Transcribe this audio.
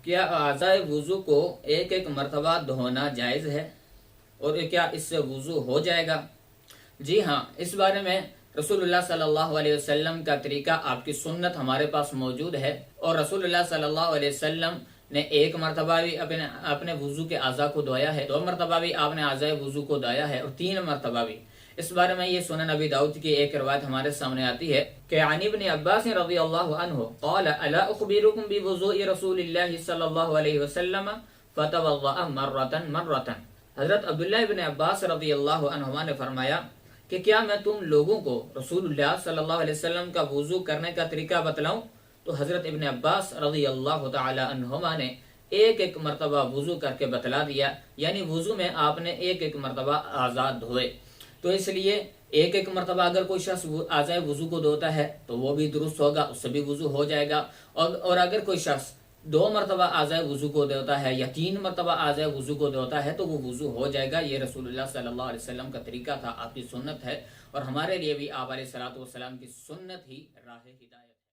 کیا اعضائے وضو کو ایک ایک مرتبہ دھونا جائز ہے اور کیا اس سے وضو ہو جائے گا؟ جی ہاں، اس بارے میں رسول اللہ صلی اللہ علیہ وسلم کا طریقہ، آپ کی سنت ہمارے پاس موجود ہے، اور رسول اللہ صلی اللہ علیہ وسلم نے ایک مرتبہ بھی اپنے وضو کے اعضاء کو دھویا ہے، 2 مرتبہ بھی آپ نے اعضائے وضو کو دھویا ہے، اور 3 مرتبہ بھی۔ اس بارے میں یہ سنن ابی داؤد کی ایک روایت ہمارے سامنے آتی ہے کہ عن ابن عباس رضی اللہ عنہ قال الا اخبركم بوضوء رسول اللہ صلی اللہ علیہ وسلم فتوضأ مرة۔ حضرت عبداللہ ابن عباس رضی اللہ عنہما نے فرمایا کہ کیا میں تم لوگوں کو رسول اللہ صلی اللہ علیہ وسلم کا وضو کرنے کا طریقہ بتلاؤں؟ تو حضرت ابن عباس رضی اللہ تعالی عنہما نے ایک ایک مرتبہ وضو کر کے بتلا دیا، یعنی وضو میں آپ نے ایک ایک مرتبہ اعضاء دھوئے۔ تو اس لیے ایک ایک مرتبہ اگر کوئی شخص اعضائے وضو کو دھوتا ہے تو وہ بھی درست ہوگا، اس سے بھی وضو ہو جائے گا، اور اگر کوئی شخص 2 مرتبہ اعضائے وضو کو دھوتا ہے یا 3 مرتبہ اعضائے وضو کو دھوتا ہے تو وہ وضو ہو جائے گا۔ یہ رسول اللہ صلی اللہ علیہ وسلم کا طریقہ تھا، آپ کی سنت ہے، اور ہمارے لیے بھی آپ علیہ الصلوۃ والسلام کی سنت ہی راہ ہدایت ہے۔